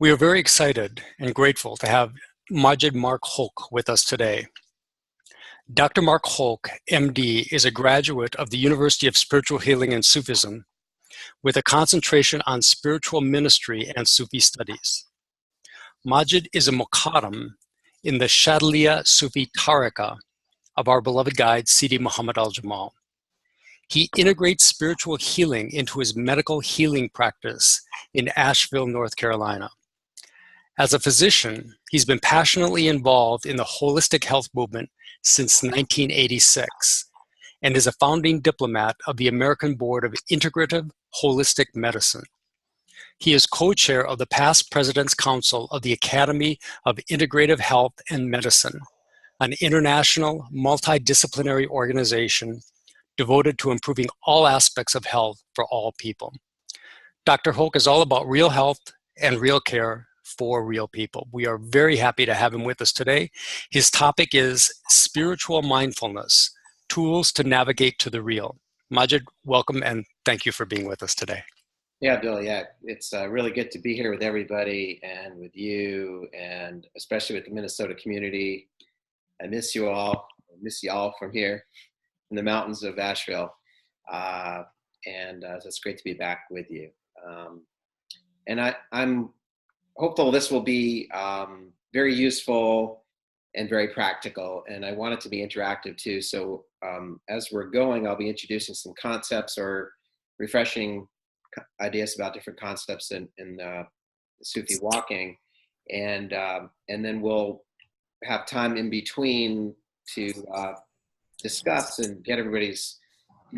We are very excited and grateful to have Majid Mark Hoch with us today. Dr. Mark Hoch, MD, is a graduate of the University of Spiritual Healing and Sufism with a concentration on spiritual ministry and Sufi studies. Majid is a Muqaddam in the Shadhiliyya Sufi Tariqa of our beloved guide, Sidi Mohammed al-Jamal. He integrates spiritual healing into his medical healing practice in Asheville, North Carolina. As a physician, he's been passionately involved in the holistic health movement since 1986 and is a founding diplomat of the American Board of Integrative Holistic Medicine. He is co-chair of the past President's Council of the Academy of Integrative Health and Medicine, an international multi-disciplinary organization devoted to improving all aspects of health for all people. Dr. Hoch is all about real health and real care for real people. We are very happy to have him with us today. His topic is spiritual mindfulness, tools to navigate to the real. Majid, welcome and thank you for being with us today. Yeah, Abdul, yeah, it's really good to be here with everybody and with you, and especially with the Minnesota community. I miss you all. I miss you all from here in the mountains of Asheville. So it's great to be back with you. And I'm hopeful this will be very useful and very practical, and I want it to be interactive too. So as we're going, I'll be introducing some concepts or refreshing ideas about different concepts in Sufi walking, and then we'll have time in between to discuss and get everybody's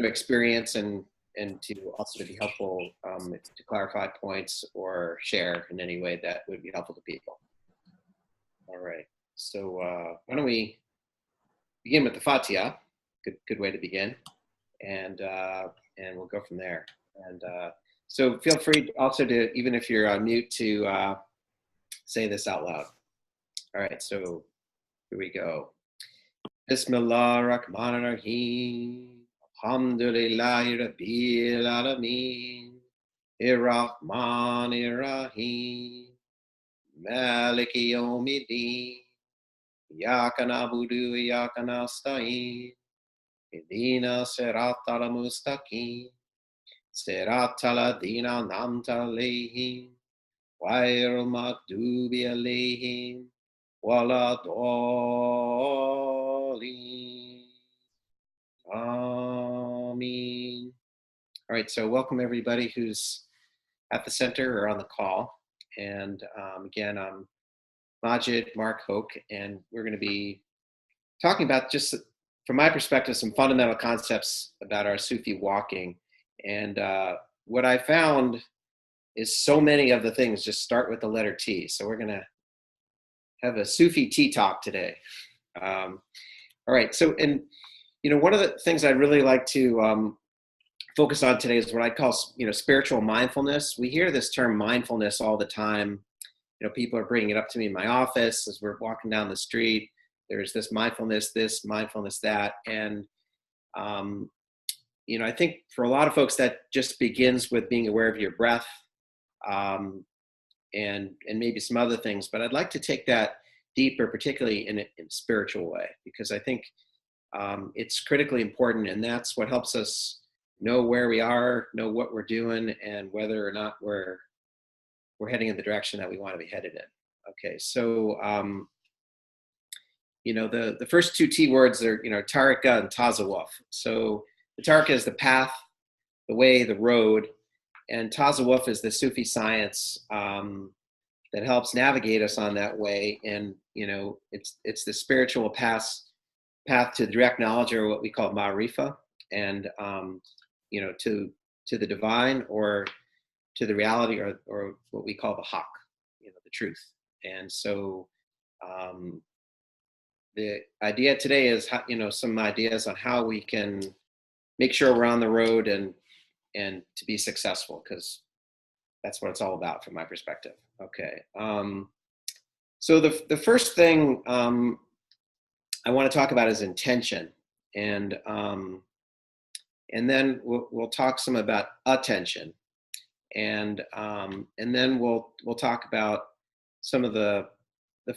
experience and to also to be helpful to clarify points or share in any way that would be helpful to people. All right, so why don't we begin with the Fatiha? Good way to begin, and we'll go from there. And so feel free also to, even if you're on mute, to say this out loud. All right, so here we go. Bismillah ar-Rahman ar-Rahim. Alhamdulillahi Rabbil Alameen. Ir-Rahman ar-Rahim. Maliki Yawmiddin. Iyyaka na'budu wa iyyaka nasta'in. Ihdina siratal mustaqim. Siratal ladzina an'amta alayhim. Ghayril maghdubi alayhim waladdallin. Ameen. All right, so welcome everybody who's at the center or on the call. And again, I'm Majid Mark Hoch, and we're going to be talking about, just from my perspective, some fundamental concepts about our Sufi walking. And what I found is so many of the things just start with the letter T. So we're going to have a Sufi tea talk today. All right, so, and one of the things I'd really like to focus on today is what I call, spiritual mindfulness. We hear this term mindfulness all the time. People are bringing it up to me in my office as we're walking down the street. There's this, mindfulness, that. And, I think for a lot of folks that just begins with being aware of your breath and maybe some other things. But I'd like to take that deeper, particularly in a spiritual way, because I think it's critically important, and that's what helps us know where we are, know what we're doing, and whether or not we're heading in the direction that we want to be headed in. Okay, so the first two T words are Tariqa and Tasawwuf. So the Tariqa is the path, the way, the road, and Tasawwuf is the Sufi science that helps navigate us on that way. And it's the spiritual path to direct knowledge, or what we call ma'rifa, and to the divine, or to the reality, or what we call the Hoch, the truth. And so the idea today is how, some ideas on how we can make sure we're on the road and to be successful, because that's what it's all about from my perspective. Okay. So the first thing I want to talk about is intention, and then we'll talk some about attention, and then we'll talk about some of the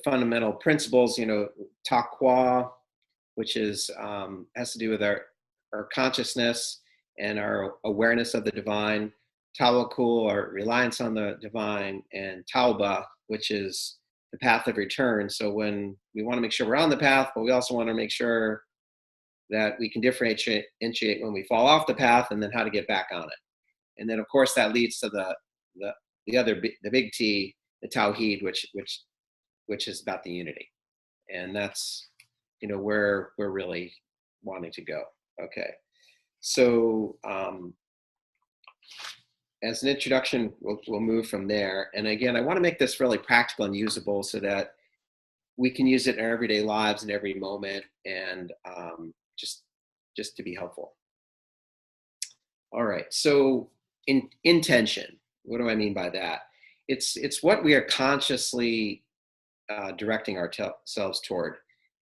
fundamental principles. Taqwa, which is has to do with our consciousness and our awareness of the divine. Tawakkul, our reliance on the divine, and Tawba, which is the path of return. So when we want to make sure we're on the path, but we also want to make sure that we can differentiate when we fall off the path, and then how to get back on it. And then, of course, that leads to the big T, the Tawheed, which is about the unity, and that's where we're really wanting to go. Okay, so as an introduction, we'll move from there. And again, I want to make this really practical and usable so that we can use it in our everyday lives in every moment, and just to be helpful. All right, so intention. What do I mean by that? It's what we are consciously directing ourselves toward,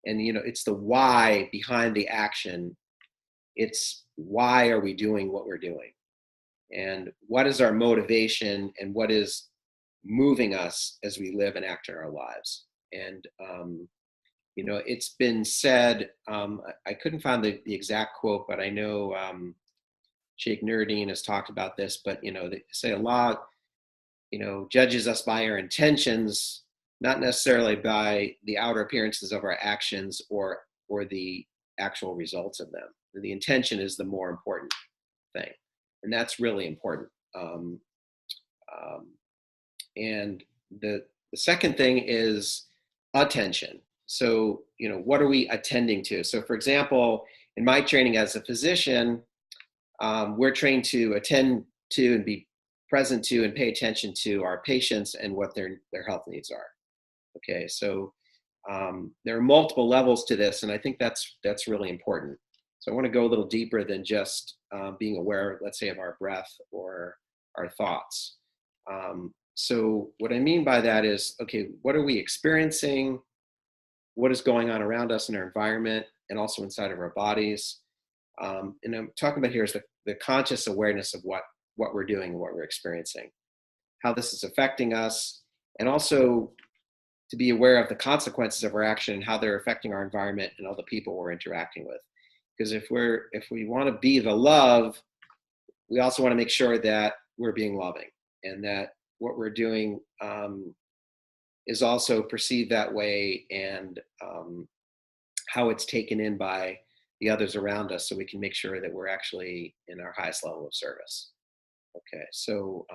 and it's the why behind the action. It's why are we doing what we're doing, and what is our motivation, and what is moving us as we live and act in our lives. And it's been said, I couldn't find the exact quote, but I know Sheikh Nuruddin has talked about this, but they say Allah judges us by our intentions, not necessarily by the outer appearances of our actions or the actual results of them. The intention is the more important thing, and that's really important. And the second thing is attention. So what are we attending to? So for example, in my training as a physician, we're trained to attend to and be present to and pay attention to our patients and what their health needs are. Okay, so there are multiple levels to this, and I think that's really important. So I want to go a little deeper than just being aware, let's say, of our breath or our thoughts. So what I mean by that is, okay, what are we experiencing? What is going on around us in our environment and also inside of our bodies? And I'm talking about here is the conscious awareness of what we're doing and what we're experiencing, how this is affecting us, and also to be aware of the consequences of our action and how they're affecting our environment and all the people we're interacting with. Because if we want to be the love, we also want to make sure that we're being loving, and that what we're doing is also perceived that way, and how it's taken in by the others around us, so we can make sure that we're actually in our highest level of service. Okay, so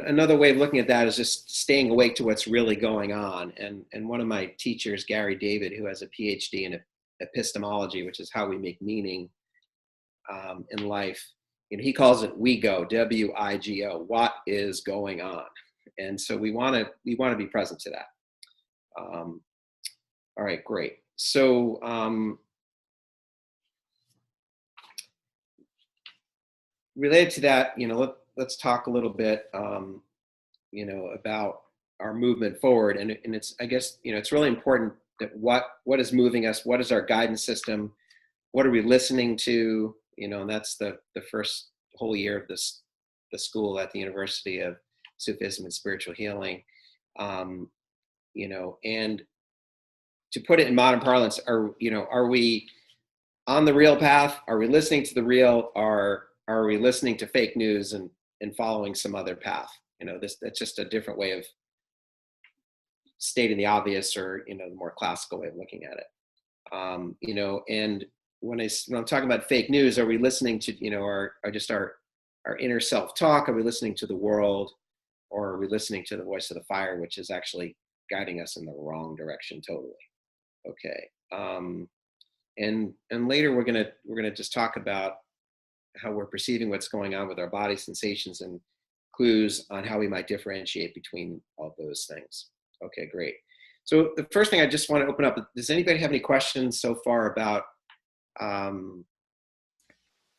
another way of looking at that is just staying awake to what's really going on. And one of my teachers, Gary David, who has a PhD in epistemology, which is how we make meaning in life, he calls it WIGO, W-I-G-O, what is going on. And so we want to be present to that. All right, great. So related to that, let's talk a little bit, about our movement forward. And it's, I guess, it's really important that what is moving us, what is our guidance system, what are we listening to, and that's the first whole year of the school at the University of Sufism and Spiritual Healing, and to put it in modern parlance, are we on the real path? Are we listening to the real? Are we listening to fake news and following some other path? That's just a different way of stating the obvious, or the more classical way of looking at it. And when I'm talking about fake news, are we listening to our inner self-talk? Are we listening to the world, or are we listening to the voice of the fire, which is actually guiding us in the wrong direction totally? Okay. And later we're gonna just talk about how we're perceiving what's going on with our body sensations and clues on how we might differentiate between all those things. Okay, great. So the first thing I just want to open up, does anybody have any questions so far about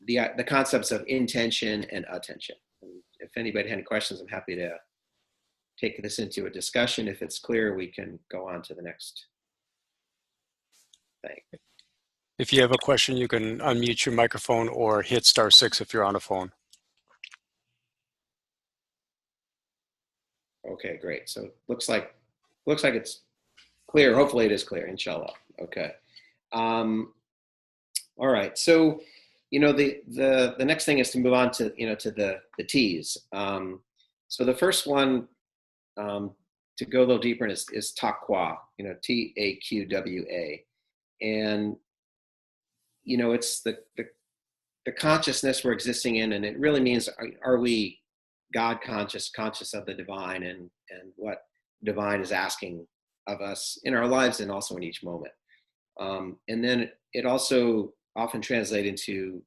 the concepts of intention and attention? And if anybody had any questions, I'm happy to take this into a discussion. If it's clear, we can go on to the next thing. If you have a question, you can unmute your microphone or hit *6 if you're on a phone. Okay, great. So looks like it's clear. Hopefully it is clear, inshallah. Okay. All right. So, the next thing is to move on to, to the T's. So the first one, to go a little deeper in is Taqwa, Taqwa. And, it's the consciousness we're existing in, and it really means, are we God conscious of the divine, and what divine is asking of us in our lives and also in each moment. And then it also often translates into,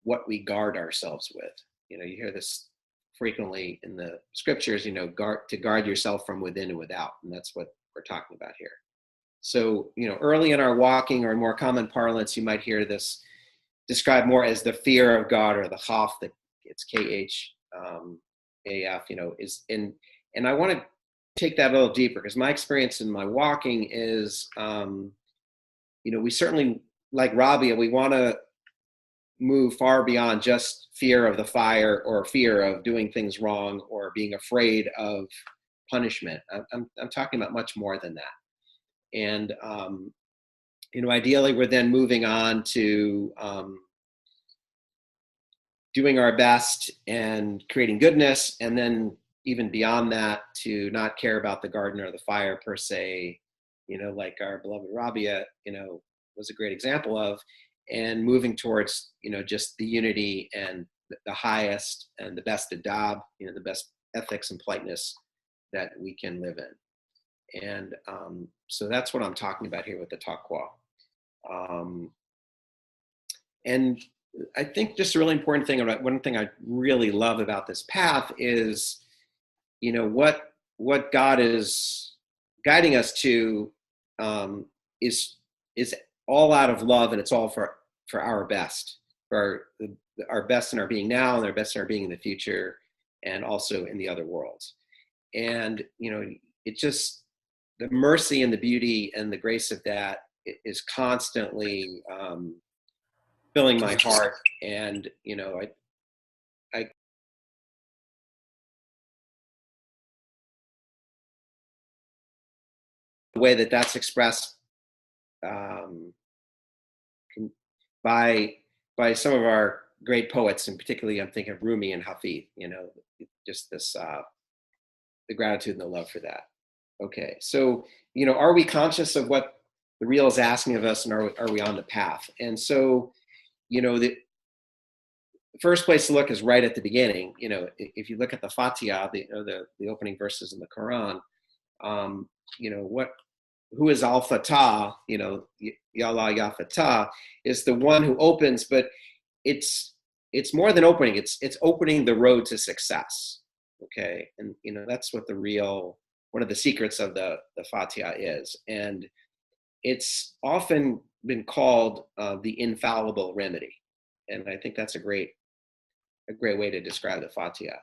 what we guard ourselves with. You hear this frequently in the scriptures, to guard yourself from within and without. And that's what we're talking about here. So, early in our walking, or in more common parlance, you might hear this described more as the fear of God, or the Hof, that it's KHAF, and I want to take that a little deeper, because my experience in my walking is, we certainly, like Rabia, we want to move far beyond just fear of the fire, or fear of doing things wrong, or being afraid of punishment. I'm talking about much more than that. And, ideally, we're then moving on to doing our best and creating goodness, and then even beyond that, to not care about the garden or the fire per se, like our beloved Rabia, was a great example of, and moving towards, just the unity and the highest and the best adab, the best ethics and politeness that we can live in. And so that's what I'm talking about here with the Taqwa. And I think just a really important thing one thing I really love about this path is, what God is guiding us to, is all out of love, and it's all for our best, for our best in our being now, and our best in our being in the future, and also in the other worlds. And it just, the mercy and the beauty and the grace of that is constantly filling my heart. And I the way that that's expressed by some of our great poets, and particularly I'm thinking of Rumi and Hafid. Just this the gratitude and the love for that. Okay, so are we conscious of what the real is asking of us, and are we on the path? And so, the first place to look is right at the beginning. If you look at the Fatiha, the opening verses in the Quran, who is al-Fatah, Ya Allah Ya Fatah, is the one who opens, but it's more than opening. It's opening the road to success. Okay, and that's what one of the secrets of the Fatiha is, and it's often been called the infallible remedy, and I think that's a great way to describe the Fatiha.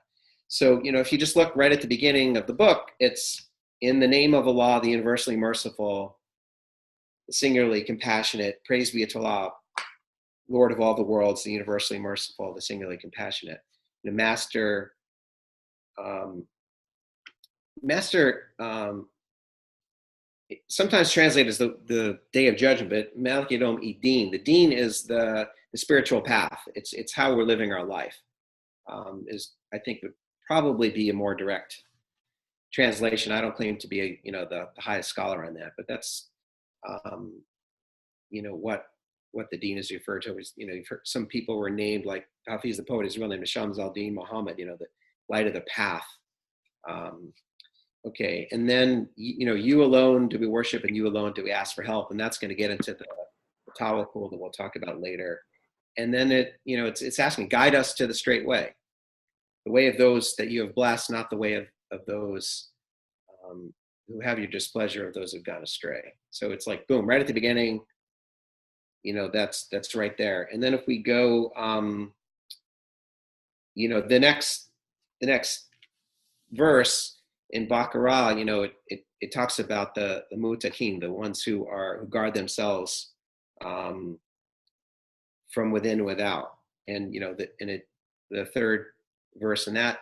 So if you just look right at the beginning of the book, it's in the name of Allah, the universally merciful, the singularly compassionate. Praise be to Allah, Lord of all the worlds, the universally merciful, the singularly compassionate. Master. Sometimes translated as the day of judgment, but Malik Yadom Deen. The Deen is the spiritual path. It's how we're living our life. Is, I think, would probably be a more direct translation. I don't claim to be the highest scholar on that, but that's what the Deen is referred to. Is, you've heard some people were named, like Hafiz the poet, his real name is Shams al-Din Muhammad, the light of the path. Okay, and then you alone do we worship, and you alone do we ask for help, and that's going to get into the tawakkul that we'll talk about later. And then it's asking, guide us to the straight way, the way of those that you have blessed, not the way of those who have your displeasure, of those who've gone astray. So it's like, boom, right at the beginning, that's right there. And then if we go, the next verse in Baqarah, it talks about the muttaqin, the ones who guard themselves from within and without. And the third verse in that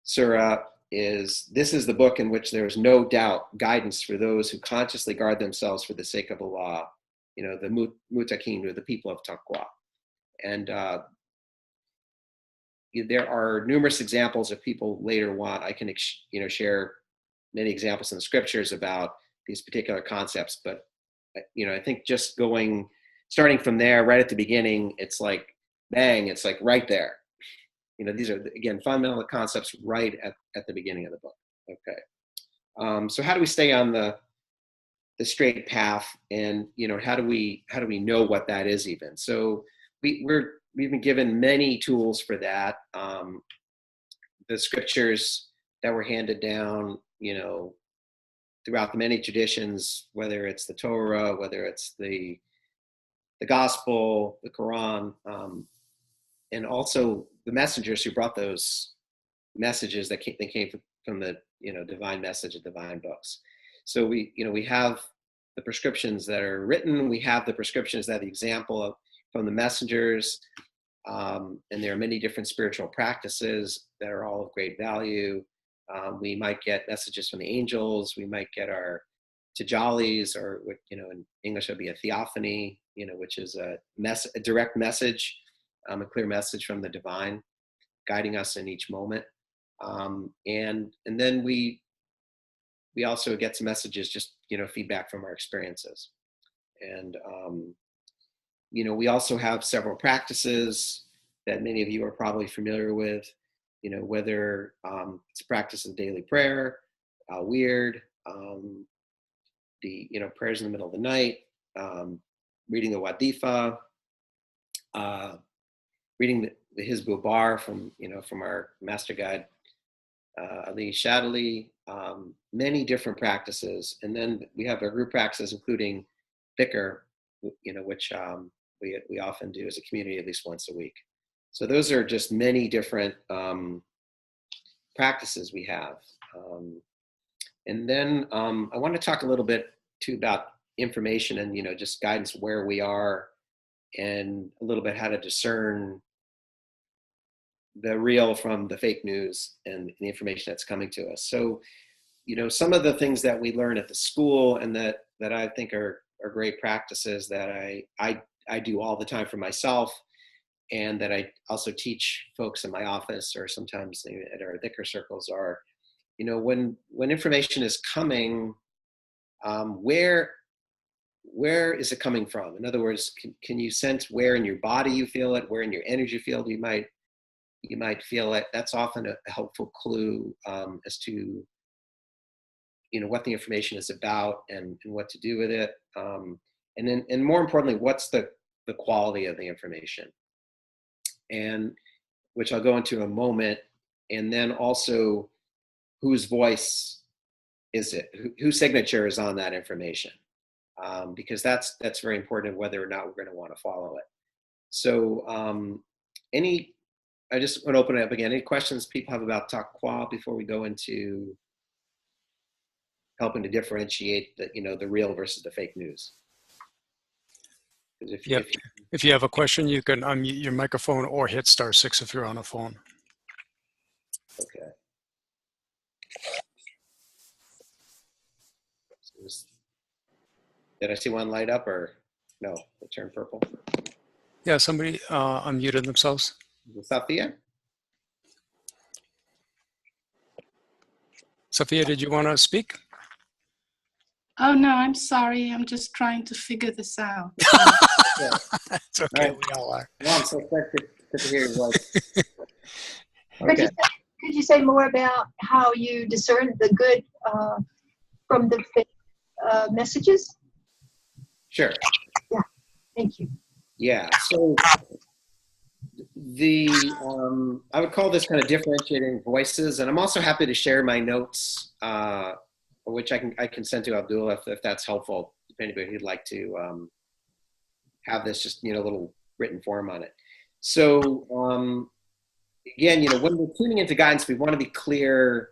surah is this is the book in which there is no doubt guidance for those who consciously guard themselves for the sake of Allah, the muttaqin, or the people of Taqwa. And there are numerous examples if people later want. I can share many examples in the scriptures about these particular concepts. But I think just starting from there, right at the beginning, it's like bang, it's like right there. These are, again, fundamental concepts right at the beginning of the book. Okay. So how do we stay on the straight path, and how do we know what that is even? So we've been given many tools for that. The scriptures that were handed down, throughout the many traditions, whether it's the Torah, whether it's the Gospel, the Quran, and also the messengers who brought those messages that came from the divine message of divine books. So we have the prescriptions that are written, we have the prescriptions that are the example from the messengers, and there are many different spiritual practices that are all of great value. We might get messages from the angels, we might get our tajallis, or in English would be a theophany, which is a direct message, a clear message from the divine, guiding us in each moment. And then we also get some messages, just feedback from our experiences. And we also have several practices that many of you are probably familiar with, whether it's a practice of daily prayer, weird, the prayers in the middle of the night, reading the Wadifa, reading the Hizbul Bar from our master guide, Ali Shadhiliyya, many different practices. And then we have our group practices, including Fitrah, which we often do as a community at least once a week. So those are just many different practices we have. And then I want to talk a little bit too about information and just guidance where we are, and a little bit how to discern the real from the fake news and the information that's coming to us. So, some of the things that we learn at the school and that I think are great practices that I do all the time for myself, and that I also teach folks in my office or sometimes at our dhikr circles are, when information is coming, where is it coming from? In other words, can you sense where in your body you feel it, where in your energy field you might feel it? That's often a helpful clue as to what the information is about and what to do with it. And more importantly, what's the quality of the information, and which I'll go into in a moment. And then also, whose voice is it? Whose signature is on that information? Because that's very important, whether or not we're going to want to follow it. So I just want to open it up again. Any questions people have about Taqwa before we go into helping to differentiate the real versus the fake news? If you have a question, you can unmute your microphone or hit *6 if you're on a phone. Okay. Did I see one light up, or no? It turned purple. Yeah, somebody unmuted themselves. Safia? Safia, did you want to speak? Oh, no, I'm sorry. I'm just trying to figure this out. It's okay, right. We all are. Well, I'm so excited to hear your voice. Okay. Could you say more about how you discern the good from the fake messages? Sure. Yeah, thank you. Yeah, so I would call this kind of differentiating voices, and I'm also happy to share my notes, which I can send to Abdul if that's helpful, if anybody would like to have this just a little written form on it. So again, when we're tuning into guidance, we want to be clear,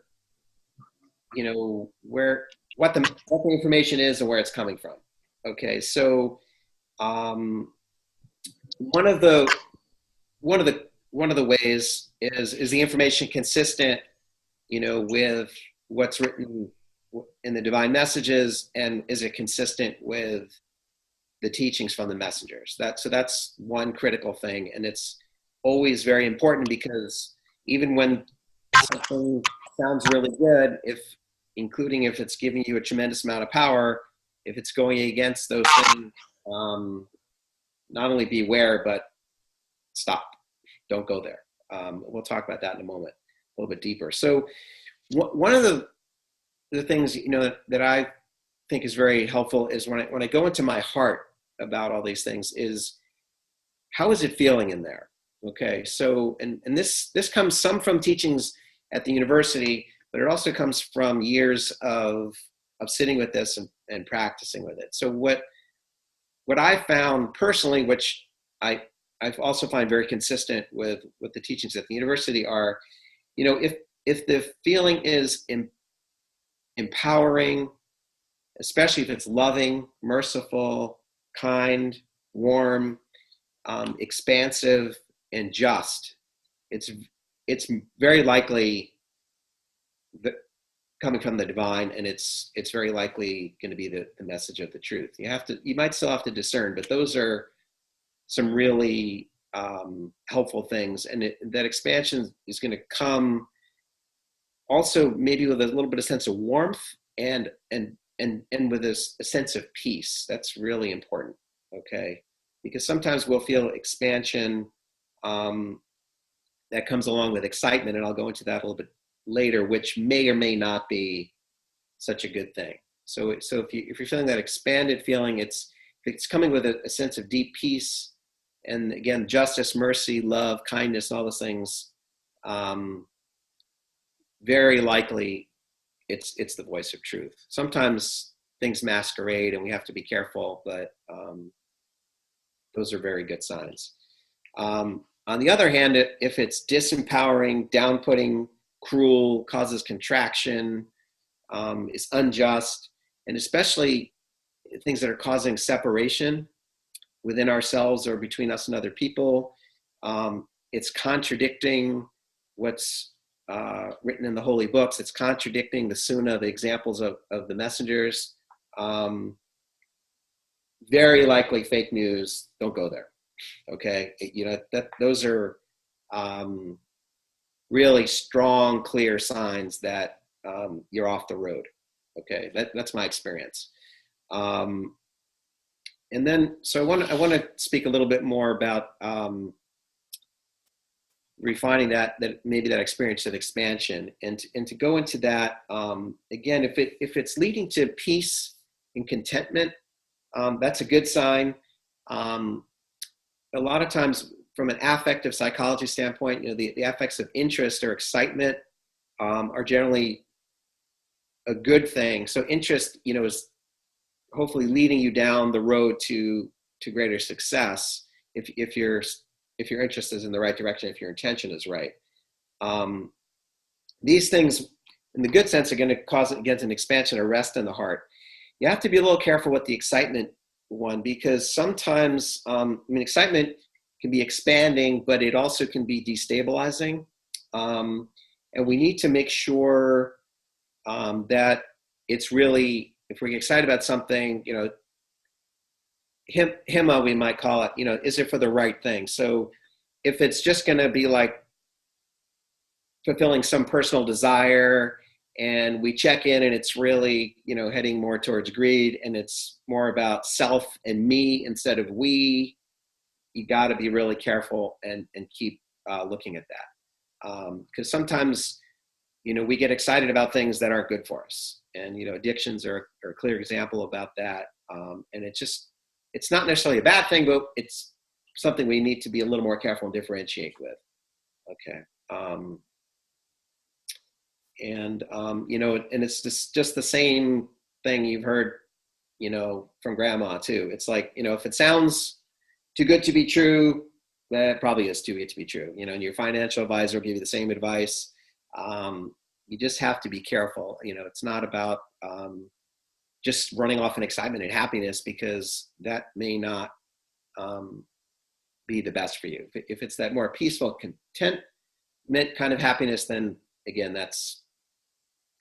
what the information is and where it's coming from. Okay, so one of the ways is the information consistent with what's written in the divine messages, and is it consistent with the teachings from the messengers? So that's one critical thing, and it's always very important, because even when something sounds really good, including if it's giving you a tremendous amount of power, if it's going against those things, not only beware, but stop. Don't go there. We'll talk about that in a moment, a little bit deeper. So one of the things, that I think is very helpful is when I go into my heart about all these things, is how is it feeling in there? Okay, so, and this comes some from teachings at the university, but it also comes from years of sitting with this and practicing with it. So what I found personally, which I also find very consistent with the teachings at the university, are, if the feeling is empowering, especially if it's loving, merciful, kind, warm, expansive, and just, it's very likely coming from the divine, and it's very likely going to be the message of the truth. You might still have to discern, but those are some really helpful things, and that expansion is going to come also maybe with a little bit of sense of warmth and with a sense of peace. That's really important, okay? Because sometimes we'll feel expansion that comes along with excitement, and I'll go into that a little bit later, which may or may not be such a good thing. So if you're feeling that expanded feeling, it's coming with a sense of deep peace, and again, justice, mercy, love, kindness, all those things. Very likely, it's the voice of truth. Sometimes things masquerade, and we have to be careful, but those are very good signs. On the other hand, if it's disempowering, down-putting, cruel, causes contraction, is unjust, and especially things that are causing separation within ourselves or between us and other people, it's contradicting what's written in the holy books. It's contradicting the sunnah, the examples of the messengers. Very likely fake news. Don't go there. Okay, those are really strong, clear signs that you're off the road. Okay, that's my experience. And then, so I want to speak a little bit more about refining that maybe that experience of expansion, and to go into that again. If it's leading to peace and contentment, that's a good sign. A lot of times, from an affective psychology standpoint, the affects of interest or excitement are generally a good thing. So interest, is hopefully leading you down the road to greater success if your interest is in the right direction, if your intention is right. These things, in the good sense, are going to cause an expansion or rest in the heart. You have to be a little careful with the excitement one, because sometimes, excitement can be expanding, but it also can be destabilizing. And we need to make sure that it's really, if we get excited about something, himma, we might call it, is it for the right thing? So if it's just going to be like fulfilling some personal desire, and we check in and it's really, heading more towards greed, and it's more about self and me instead of we, you got to be really careful and keep looking at that. Because sometimes, we get excited about things that aren't good for us. And, addictions are a clear example about that. And it's not necessarily a bad thing, but it's something we need to be a little more careful and differentiate with. Okay. And it's just the same thing you've heard, from grandma too. It's like, if it sounds too good to be true, that probably is too good to be true. And your financial advisor will give you the same advice. You just have to be careful. It's not about just running off in excitement and happiness, because that may not be the best for you. If it's that more peaceful, contentment kind of happiness, then again, that's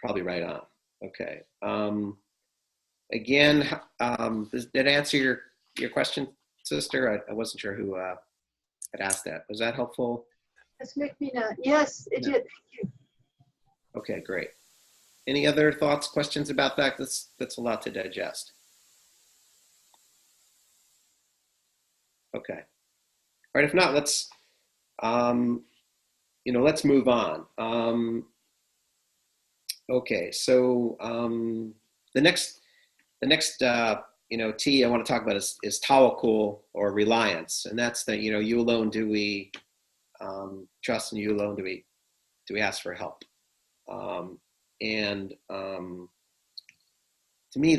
Probably right on. Okay. Again, did it answer your question, sister? I wasn't sure who had asked that. Was that helpful? Yes, it did. Thank you. Okay, great. Any other thoughts, questions about that? That's a lot to digest. Okay. All right. If not, let's let's move on. Okay. So the next T I want to talk about is tawakkul, or reliance, and that's that you alone do we trust, and you alone do we ask for help. To me,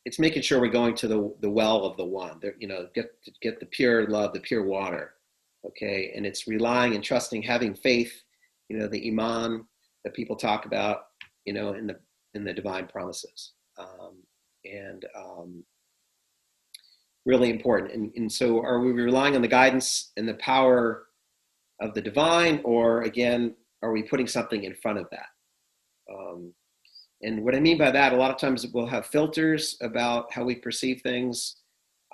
it's making sure we're going to the well of the one. Get the pure love, the pure water. Okay, and it's relying and trusting, having faith. The iman that people talk about. In the divine promises. Really important. And so, are we relying on the guidance and the power of the divine, or again, are we putting something in front of that? And what I mean by that, a lot of times we'll have filters about how we perceive things.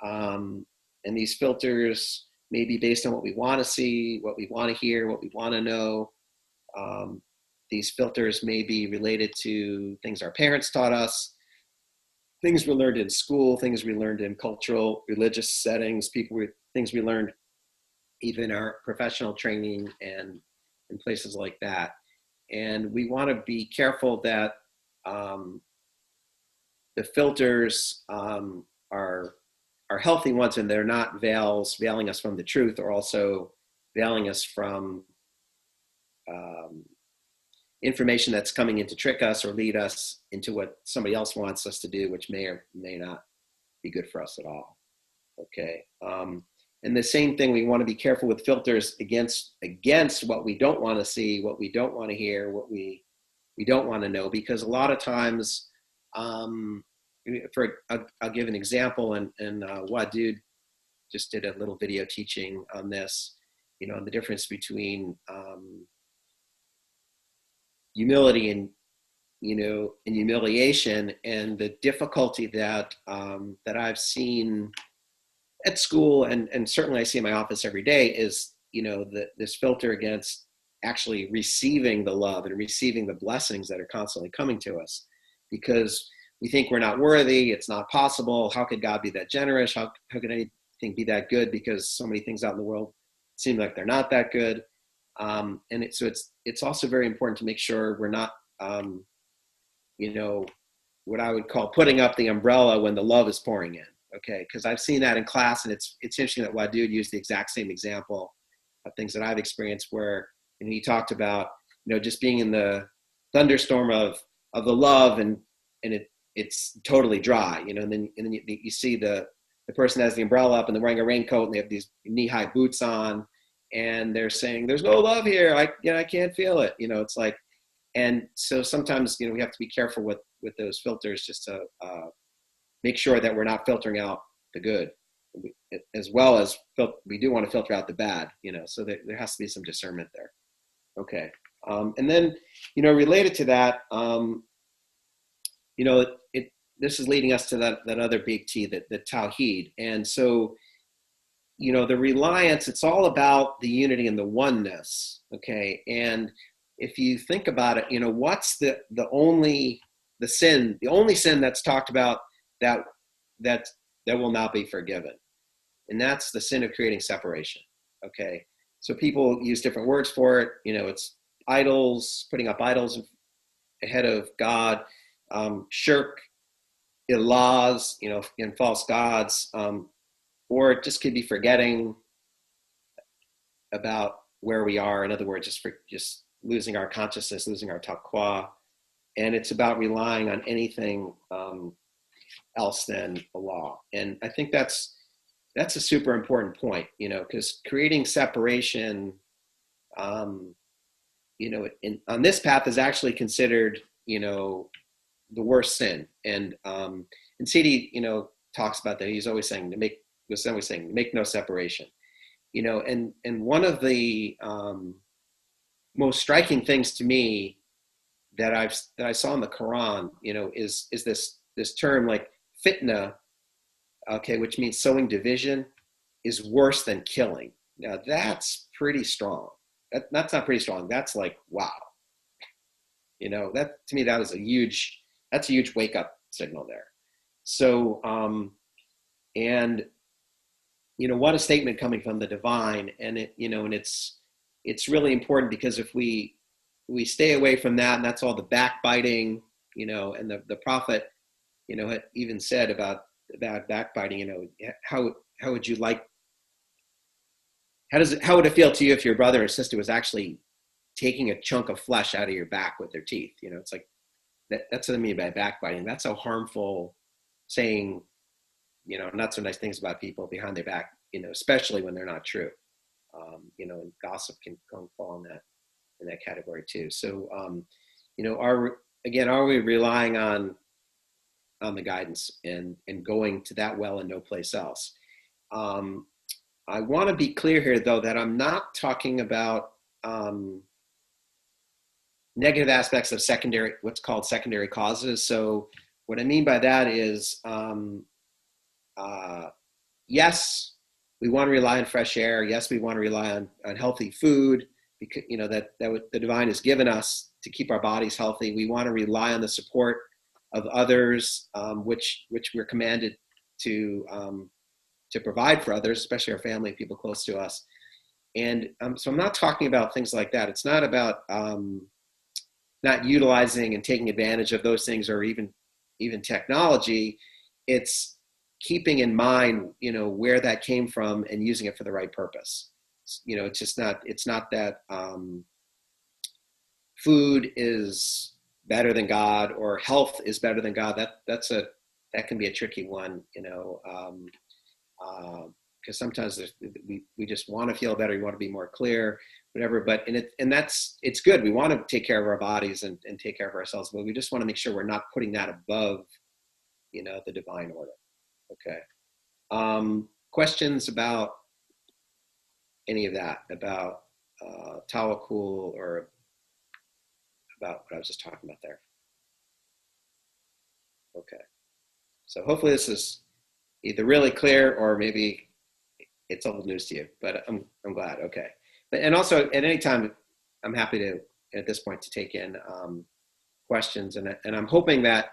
And these filters may be based on what we want to see, what we want to hear, what we want to know. These filters may be related to things our parents taught us, things we learned in school, things we learned in cultural, religious settings, things we learned even our professional training and in places like that. And we want to be careful that the filters are healthy ones, and they're not veiling us from the truth, or also veiling us from information that's coming in to trick us or lead us into what somebody else wants us to do, which may or may not be good for us at all. Okay. And the same thing, we want to be careful with filters against what we don't want to see, what we don't want to hear, what we don't want to know, because a lot of times, I'll give an example, and Wadud just did a little video teaching on this, the difference between humility and humiliation, and the difficulty that I've seen at school, and certainly I see in my office every day, is this filter against actually receiving the love and receiving the blessings that are constantly coming to us, because we think we're not worthy, it's not possible, how could God be that generous, how could anything be that good, because so many things out in the world seem like they're not that good. And so it's also very important to make sure we're not what I would call putting up the umbrella when the love is pouring in. Okay, because I've seen that in class, and it's interesting that Wadud used the exact same example of things that I've experienced, where he talked about just being in the thunderstorm of the love, and it's totally dry, and then you see the person has the umbrella up and they're wearing a raincoat and they have these knee-high boots on, and they're saying there's no love here, I can't feel it, it's like, and so sometimes we have to be careful with those filters, just to make sure that we're not filtering out the good, as well as we do want to filter out the bad, so there has to be some discernment there. Okay. And then, related to that, this is leading us to that other big T, the Tawheed. And so, the reliance, it's all about the unity and the oneness. Okay. And if you think about it, what's the only sin that's talked about that will not be forgiven. And that's the sin of creating separation. Okay. So people use different words for it. It's idols, putting up idols ahead of God, shirk, ilahs, and false gods, or it just could be forgetting about where we are. In other words, just losing our consciousness, losing our taqwa. And it's about relying on anything else than Allah. And I think that's a super important point, because creating separation, on this path is actually considered, the worst sin. And Sidi, talks about that. He's always saying make no separation, and one of the most striking things to me that I saw in the Quran, is this term like fitna, okay, which means sowing division, is worse than killing. Now that's pretty strong. That's not pretty strong. That's like, wow. That to me, that's a huge wake up signal there. So, what a statement coming from the divine, and it's really important, because if we stay away from that, and that's all the backbiting, and the prophet, had even said about backbiting, how would you like, how would it feel to you if your brother or sister was actually taking a chunk of flesh out of your back with their teeth? It's like, that's what I mean by backbiting. That's so harmful, saying, not so nice things about people behind their back, especially when they're not true. And gossip can fall in that category too. So, are we relying on the guidance and going to that well and no place else? I want to be clear here, though, that I'm not talking about negative aspects of what's called secondary causes. So what I mean by that is, yes, we want to rely on fresh air. Yes, we want to rely on healthy food, because that the divine has given us to keep our bodies healthy. We want to rely on the support of others, which we're commanded to provide for others, especially our family, people close to us. And so I'm not talking about things like that. It's not about not utilizing and taking advantage of those things, or even technology. It's keeping in mind, where that came from and using it for the right purpose. It's not that food is better than God, or health is better than God. That can be a tricky one, because sometimes we just want to feel better. We want to be more clear, whatever. But it's good. We want to take care of our bodies and take care of ourselves, but we just want to make sure we're not putting that above, the divine order. Okay. Questions about any of that, about Tawakkul, or about what I was just talking about there? Okay. So hopefully this is either really clear, or maybe it's old news to you, but I'm glad. Okay. And also, at any time, I'm happy to, at this point, to take in questions, and I'm hoping that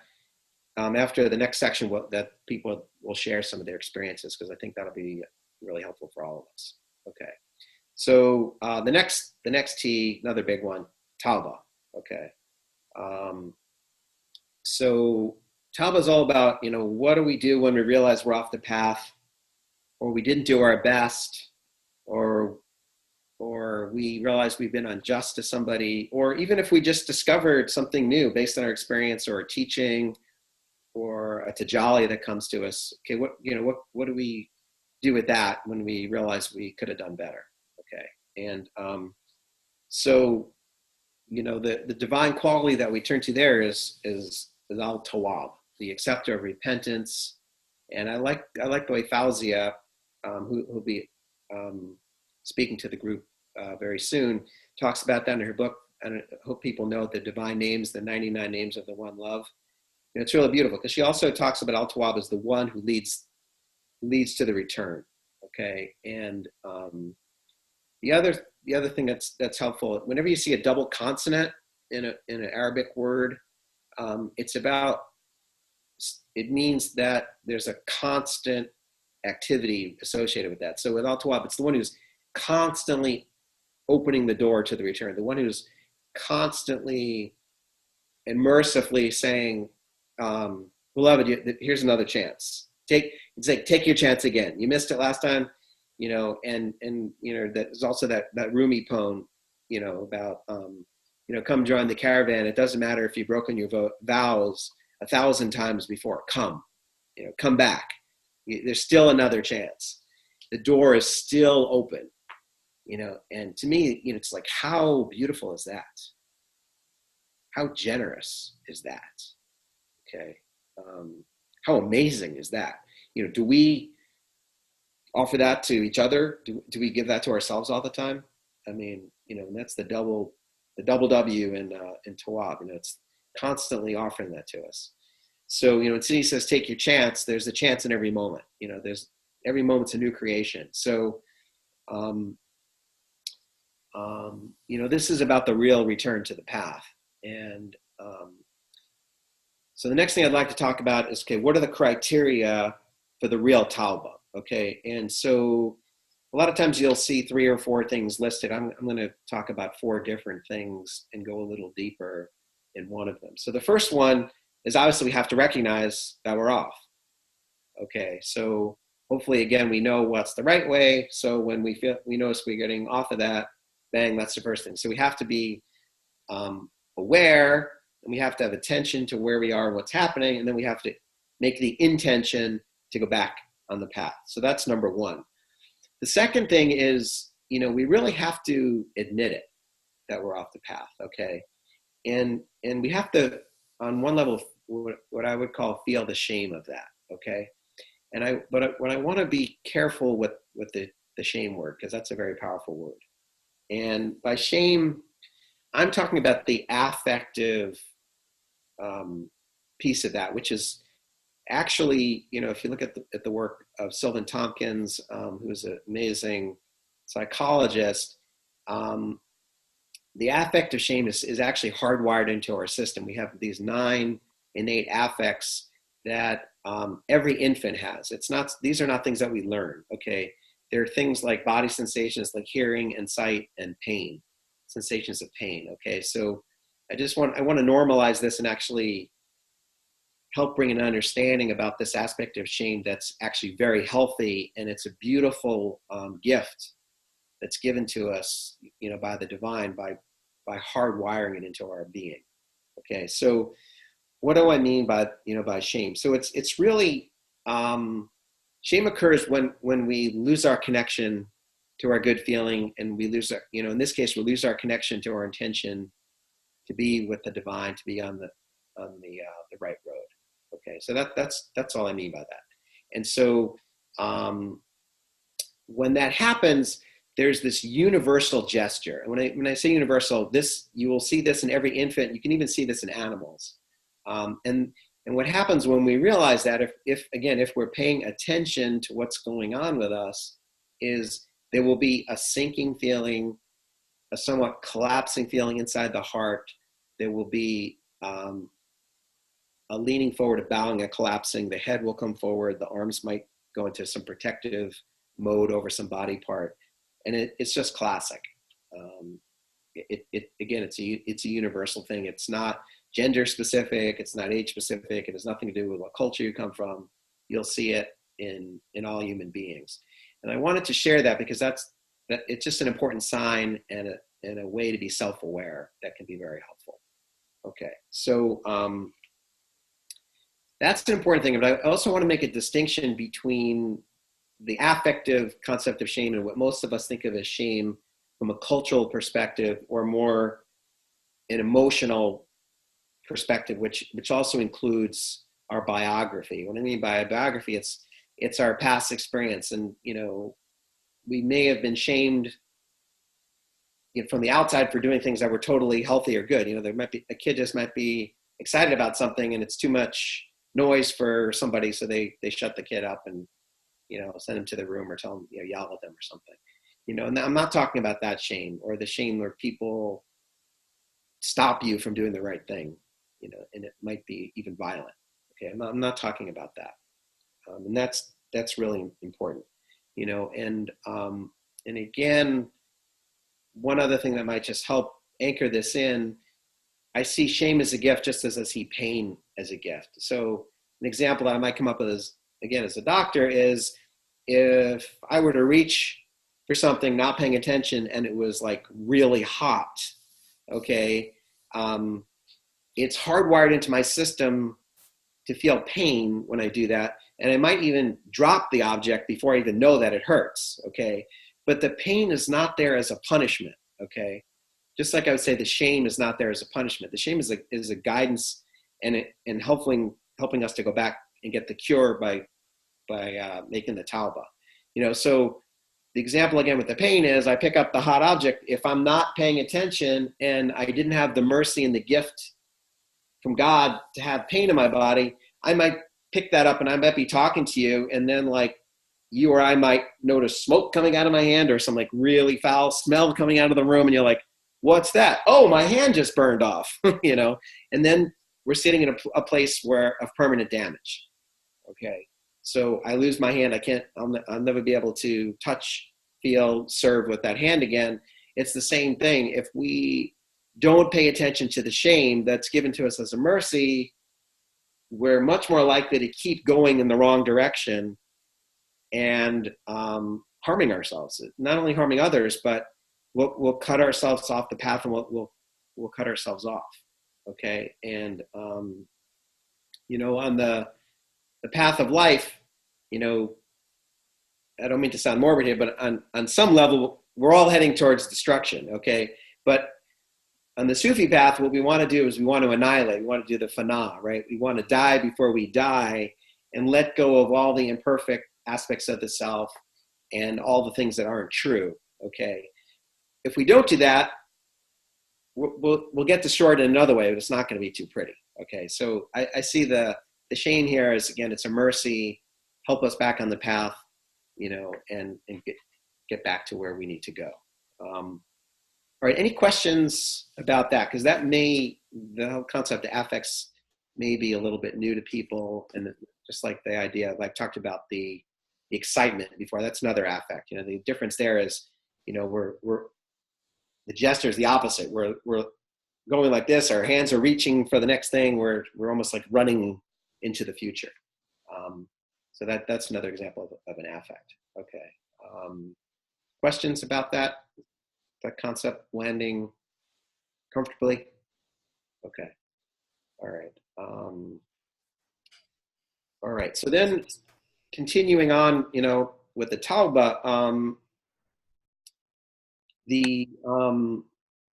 after the next section, that people will share some of their experiences, because I think that'll be really helpful for all of us. Okay. So the next T, another big one, Tawba. Okay. So Tawba is all about, what do we do when we realize we're off the path, or we didn't do our best, or we realize we've been unjust to somebody, or even if we just discovered something new based on our experience, or a teaching, or a tajalli that comes to us. Okay, what do we do with that when we realize we could have done better? Okay, and so the divine quality that we turn to there is al-Tawwab, the acceptor of repentance. And I like the way Fauzia, who'll be speaking to the group very soon, talks about that in her book. And I hope people know the divine names, the 99 names of the one love. It's really beautiful, because she also talks about al-Tawwab as the one who leads to the return. Okay, and the other thing that's helpful, whenever you see a double consonant in an Arabic word, it means that there's a constant activity associated with that. So with al-Tawwab, it's the one who's constantly opening the door to the return, the one who's constantly and mercifully saying, beloved, here's another chance. Take your chance again. You missed it last time, and there's also that Rumi poem, about, come join the caravan. It doesn't matter if you've broken your vows 1,000 times before. Come back. There's still another chance. The door is still open, and to me, it's like, how beautiful is that? How generous is that? Okay. How amazing is that? Do we offer that to each other? Do we give that to ourselves all the time? I mean, and that's the double the double W in Tawab. You know, it's constantly offering that to us. So, you know, when Sidi says, take your chance, there's a chance in every moment. You know, every moment's a new creation. So, you know, this is about the real return to the path. And so the next thing I'd like to talk about is, okay, what are the criteria for the real Tawba? Okay, and so a lot of times you'll see 3 or 4 things listed. I'm going to talk about 4 different things and go a little deeper in one of them. So the first one is, obviously we have to recognize that we're off. Okay, so hopefully, again, we know what's the right way. So when we notice we're getting off of that, bang, that's the first thing. So we have to be aware, and we have to have attention to where we are and what's happening, and then we have to make the intention to go back on the path. So that's number 1. The second thing is, you know, we really have to admit it, that we're off the path, okay? And we have to, on one level, what I would call feel the shame of that, okay? But I want to be careful with the shame word, because that's a very powerful word. And by shame, I'm talking about the affective piece of that, which is actually, you know, if you look at the work of Sylvan Tompkins, who's an amazing psychologist, the affective shame is actually hardwired into our system. We have these 9 innate affects that every infant has. These are not things that we learn, okay? They're things like body sensations, like hearing and sight and pain, sensations of pain, okay? So I want to normalize this and actually help bring an understanding about this aspect of shame that's actually very healthy, and it's a beautiful gift that's given to us, you know, by the divine, by hardwiring it into our being. Okay, so what do I mean by shame? So it's really shame occurs when we lose our connection to our good feeling, and we lose our, you know, in this case, we lose our connection to our intention to be with the divine, to be on the right road. Okay, so that's all I mean by that. And so when that happens, there's this universal gesture. And when I say universal, you will see this in every infant. You can even see this in animals. And what happens when we realize that, if we're paying attention to what's going on with us, is there will be a sinking feeling, a somewhat collapsing feeling inside the heart. There will be a leaning forward, a bowing, a collapsing. The head will come forward. The arms might go into some protective mode over some body part. And it's just classic. It's a universal thing. It's not gender specific. It's not age specific. It has nothing to do with what culture you come from. You'll see it in all human beings. And I wanted to share that because it's just an important sign and a way to be self-aware that can be very helpful. Okay, so that's an important thing. But I also want to make a distinction between the affective concept of shame and what most of us think of as shame from a cultural perspective, or more an emotional perspective, which also includes our biography. What I mean by a biography, it's our past experience. And, you know, we may have been shamed from the outside for doing things that were totally healthy or good. You know, there might be a kid just might be excited about something and it's too much noise for somebody, so they shut the kid up and, you know, send them to the room or tell them, you know, yell at them or something. You know, and I'm not talking about that shame, or the shame where people stop you from doing the right thing, you know, and it might be even violent. Okay, I'm not talking about that, and that's really important, you know. And again, one other thing that might just help anchor this in, I see shame as a gift just as I see pain as a gift. So an example that I might come up with is, again, as a doctor, is if I were to reach for something, not paying attention, and it was like really hot, okay, it's hardwired into my system to feel pain when I do that. And I might even drop the object before I even know that it hurts, okay? But the pain is not there as a punishment, okay? Just like I would say the shame is not there as a punishment. The shame is a guidance and helping us to go back and get the cure by making the Tawba. You know, so the example again with the pain is I pick up the hot object. If I'm not paying attention and I didn't have the mercy and the gift from God to have pain in my body, I might pick that up and I might be talking to you, and then like you or I might notice smoke coming out of my hand or some like really foul smell coming out of the room, and you're like, what's that? Oh, my hand just burned off, you know? And then we're sitting in a place of permanent damage. Okay. So I lose my hand. I'll never be able to touch, feel, serve with that hand again. It's the same thing. If we don't pay attention to the shame that's given to us as a mercy, we're much more likely to keep going in the wrong direction and harming ourselves. Not only harming others, but we'll cut ourselves off the path, and we'll cut ourselves off. Okay. And, you know, on the path of life, you know, I don't mean to sound morbid here, but on some level, we're all heading towards destruction. Okay. But on the Sufi path, what we want to do is we want to annihilate. We want to do the Fitnah, right? We want to die before we die and let go of all the imperfect aspects of the self and all the things that aren't true. Okay. If we don't do that, we'll get destroyed in another way, but it's not going to be too pretty. Okay. So I see the shame here as, again, it's a mercy, help us back on the path, you know, and get back to where we need to go. All right, any questions about that? Because the whole concept of affects may be a little bit new to people, and just like the idea, like talked about the excitement before, that's another affect. You know, the difference there is, you know, we're the gesture is the opposite. We're going like this. Our hands are reaching for the next thing. We're almost like running into the future. So that's another example of an affect. Okay. Questions about that? That concept landing comfortably? Okay. All right. All right. So then continuing on, you know, with the Tawba, the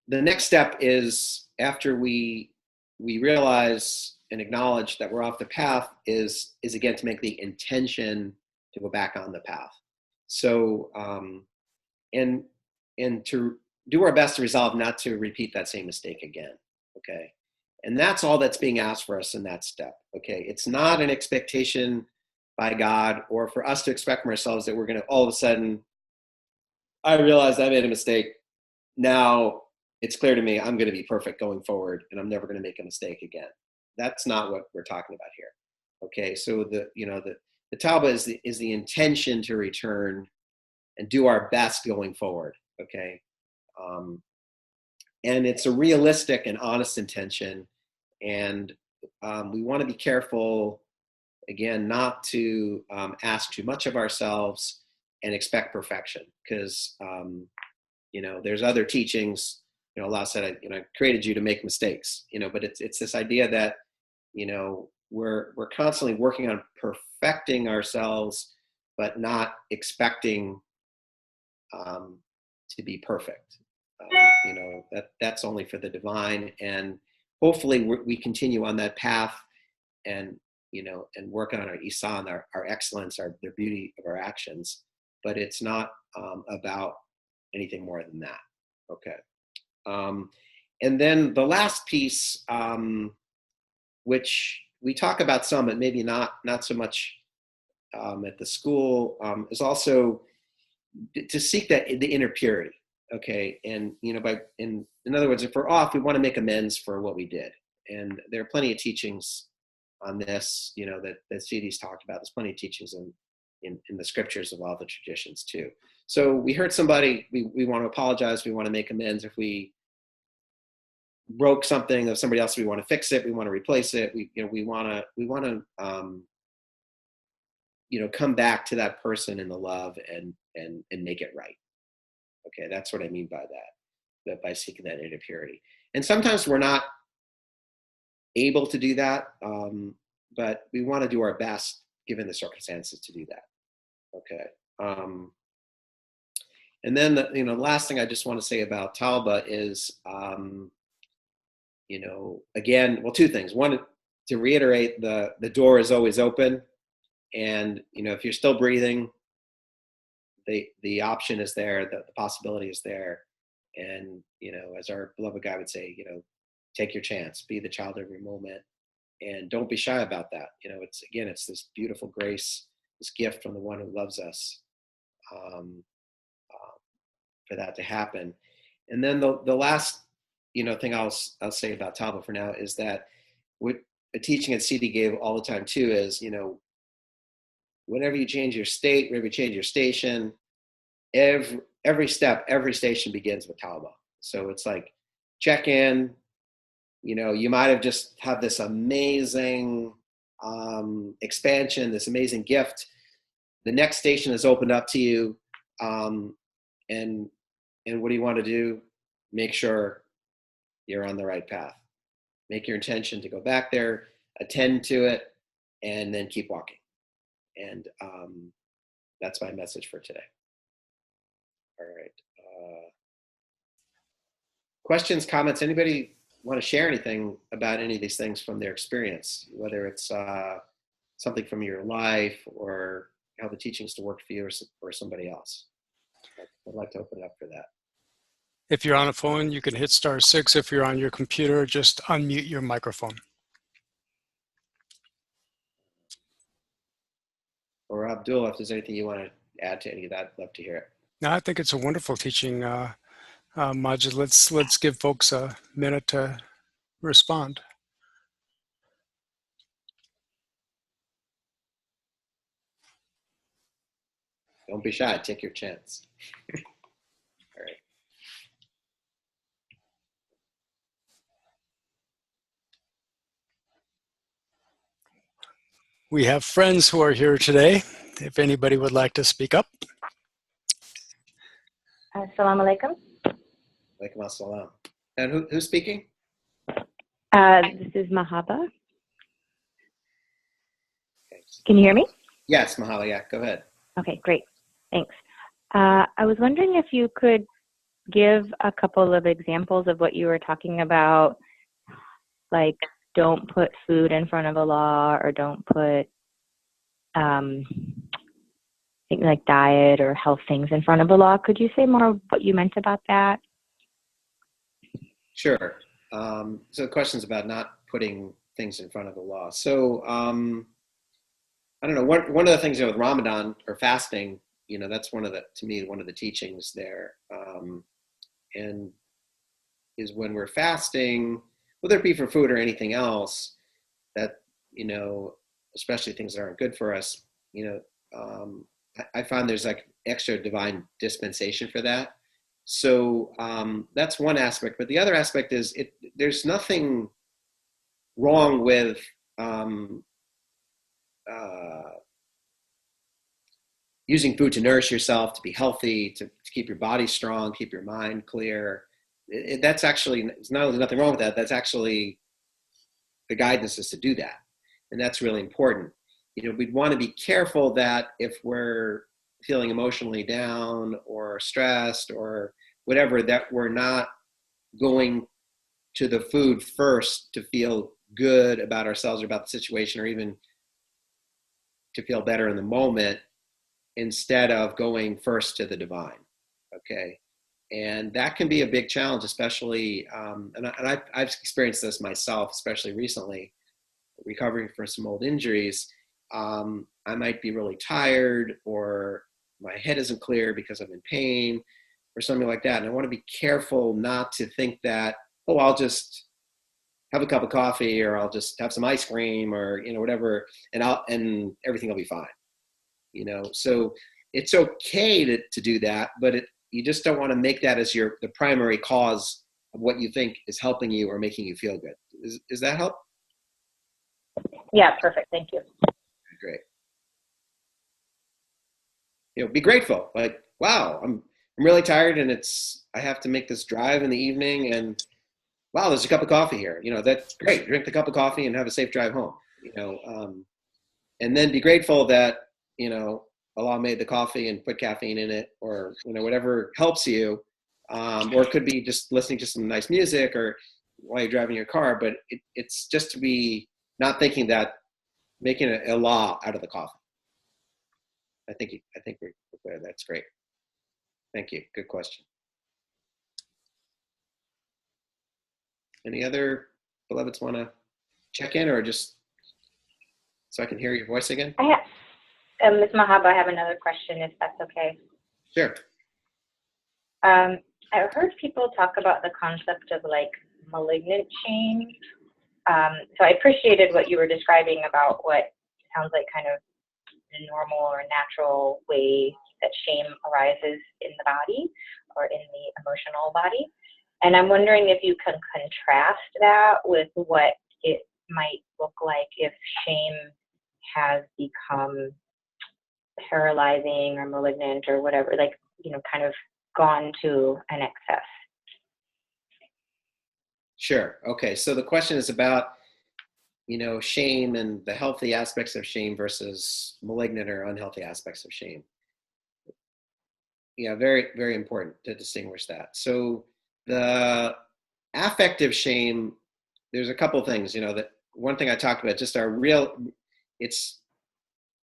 next step is, after we realize and acknowledge that we're off the path, is again to make the intention to go back on the path. So, and to do our best to resolve not to repeat that same mistake again. Okay. And that's all that's being asked for us in that step. Okay. It's not an expectation by God or for us to expect from ourselves that we're going to all of a sudden, I realized I made a mistake. Now it's clear to me I'm going to be perfect going forward and I'm never going to make a mistake again. That's not what we're talking about here. Okay. So the Tawba is the intention to return and do our best going forward. Okay. And it's a realistic and honest intention. And we want to be careful, again, not to ask too much of ourselves and expect perfection, because, you know, there's other teachings, you know, Allah said, you know, I created you to make mistakes, you know, but it's this idea that, you know, we're constantly working on perfecting ourselves, but not expecting to be perfect. You know, that's only for the divine, and hopefully we continue on that path, and, you know, and work on our ihsan, our excellence, the beauty of our actions, but it's not about anything more than that. Okay. And then the last piece, which we talk about some, but maybe not so much at the school, is also to seek the inner purity. Okay. And, you know, in other words, if we're off, we want to make amends for what we did. And there are plenty of teachings on this, you know, that Sidi's talked about. There's plenty of teachings in the scriptures of all the traditions too. So we hurt somebody, we want to apologize. We want to make amends. If we broke something of somebody else, we want to fix it. We want to replace it. We want to you know, come back to that person in the love and make it right. Okay, that's what I mean by that by seeking that inner purity. And sometimes we're not able to do that, but we want to do our best given the circumstances to do that. Okay. And then the last thing I just want to say about Tawba is, you know, again, well, two things. One, to reiterate, the door is always open. And, you know, if you're still breathing, the option is there, the possibility is there. And, you know, as our beloved guy would say, you know, take your chance, be the child of every moment, and don't be shy about that. You know, it's this beautiful grace, this gift from the one who loves us, for that to happen. And then the last, you know, thing I'll say about Tawba for now is that what a teaching that Sidi gave all the time too is, you know, whenever you change your state, whenever you change your station, every step, every station begins with Tawba. So it's like, check in, you know, you might have just had this amazing expansion, this amazing gift. The next station is opened up to you. And what do you want to do? Make sure you're on the right path. Make your intention to go back there, attend to it, and then keep walking. And that's my message for today. All right. Questions, comments? Anybody want to share anything about any of these things from their experience, whether it's something from your life or how the teachings to work for you or somebody else? I'd like to open it up for that. If you're on a phone, you can hit *6. If you're on your computer, just unmute your microphone. Or Abdul, if there's anything you want to add to any of that, I'd love to hear it. No, I think it's a wonderful teaching, Majid. Let's give folks a minute to respond. Don't be shy. Take your chance. All right. We have friends who are here today. If anybody would like to speak up. Salam Alaikum. Alaikum Salam. And who's speaking? This is Muhabba. Okay. Can you hear me? Yes, Mahalo. Yeah, go ahead. Okay, great. Thanks. I was wondering if you could give a couple of examples of what you were talking about, like don't put food in front of Allah, or don't put things like diet or health things in front of Allah. Could you say more of what you meant about that? Sure. So the question's about not putting things in front of Allah. So I don't know. One of the things, you know, with Ramadan or fasting, you know, that's to me, one of the teachings there. And is when we're fasting, whether it be for food or anything else, that, you know, especially things that aren't good for us, you know, I find there's like extra divine dispensation for that. So that's one aspect. But the other aspect is there's nothing wrong with using food to nourish yourself, to be healthy, to keep your body strong, keep your mind clear. That's actually, it's not only nothing wrong with that, that's actually the guidance is to do that. And that's really important. You know, we'd want to be careful that if we're feeling emotionally down or stressed or whatever, that we're not going to the food first to feel good about ourselves or about the situation, or even to feel better in the moment, instead of going first to the divine. Okay. And that can be a big challenge, especially, and I've experienced this myself, especially recently, recovering from some old injuries. I might be really tired, or my head isn't clear because I'm in pain or something like that. And I want to be careful not to think that, oh, I'll just have a cup of coffee, or I'll just have some ice cream, or, you know, whatever, and everything will be fine. You know, so it's okay to do that, but you just don't want to make that as the primary cause of what you think is helping you or making you feel good. Does that help? Yeah, perfect. Thank you. Great. You know, be grateful. Like, wow, I'm really tired, and I have to make this drive in the evening, and wow, there's a cup of coffee here. You know, that's great. Drink the cup of coffee and have a safe drive home. You know, and then be grateful that, you know, Allah made the coffee and put caffeine in it, or, you know, whatever helps you, or it could be just listening to some nice music or while you're driving your car. But it's just to be not thinking that making a law out of the coffee. I think we're clear. That's great. Thank you. Good question. Any other beloveds want to check in, or just so I can hear your voice again? Ms. Muhabba, I have another question, if that's okay. Sure. I've heard people talk about the concept of like malignant shame. So I appreciated what you were describing about what sounds like kind of the normal or natural way that shame arises in the body or in the emotional body. And I'm wondering if you can contrast that with what it might look like if shame has become paralyzing or malignant or whatever, like, you know, kind of gone to an excess. Sure. Okay. So the question is about, you know, shame and the healthy aspects of shame versus malignant or unhealthy aspects of shame. Yeah, very, very important to distinguish that. So the affective shame, there's a couple things, you know, that one thing I talked about, just it's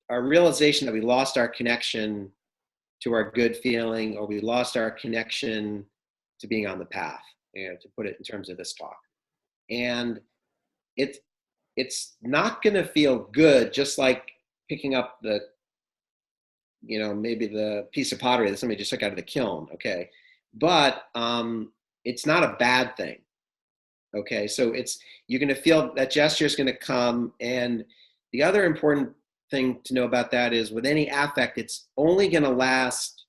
our realization that we lost our connection to our good feeling, or we lost our connection to being on the path, you know, to put it in terms of this talk. And it's not going to feel good, just like picking up the, you know, maybe the piece of pottery that somebody just took out of the kiln, okay? But it's not a bad thing, okay? So you're going to feel that gesture is going to come. And the other important thing to know about that is with any affect, it's only going to last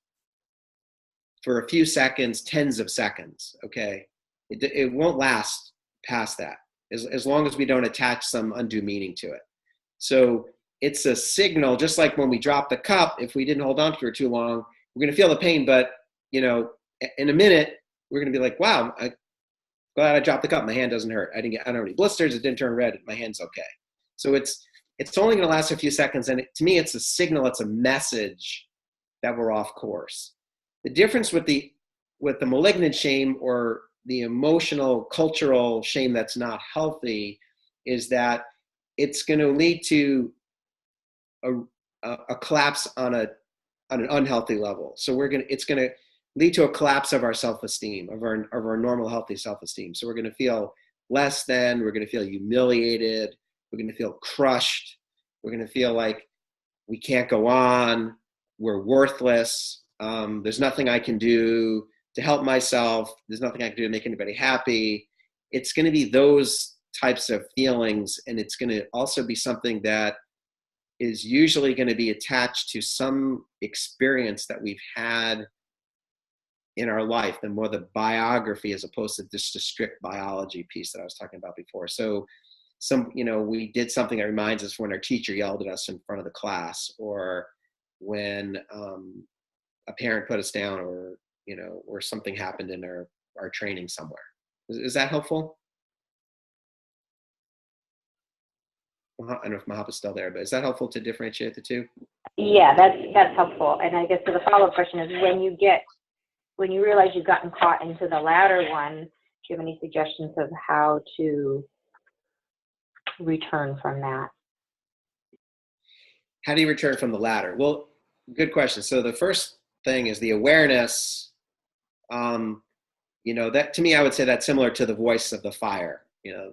for a few seconds, tens of seconds, okay? It won't last past that, as long as we don't attach some undue meaning to it. So it's a signal, just like when we drop the cup, if we didn't hold on to it for too long, we're going to feel the pain, but, you know, in a minute, we're going to be like, wow, I'm glad I dropped the cup. My hand doesn't hurt. I don't have any blisters. It didn't turn red. My hand's okay. So it's only going to last a few seconds. And to me, it's a signal. It's a message that we're off course. The difference with the malignant shame or the emotional, cultural shame that's not healthy is that it's going to lead to a collapse on an unhealthy level. So it's going to lead to a collapse of our self-esteem, of our normal, healthy self-esteem. So we're going to feel less than, we're going to feel humiliated, we're going to feel crushed, we're going to feel like we can't go on, we're worthless, there's nothing I can do to help myself, there's nothing I can do to make anybody happy. It's going to be those types of feelings, and it's going to also be something that is usually going to be attached to some experience that we've had in our life, and more the biography as opposed to just the strict biology piece that I was talking about before. So we did something that reminds us when our teacher yelled at us in front of the class, or when a parent put us down, or, you know, or something happened in our training somewhere. Is that helpful? I don't know if Muhabba's still there, but is that helpful to differentiate the two? Yeah, that's helpful. And I guess the follow-up question is, when you realize you've gotten caught into the latter one, do you have any suggestions of how to return from that? How do you return from the latter? Well, good question. So the first thing is the awareness. You know, that to me, I would say that's similar to the voice of the fire. You know,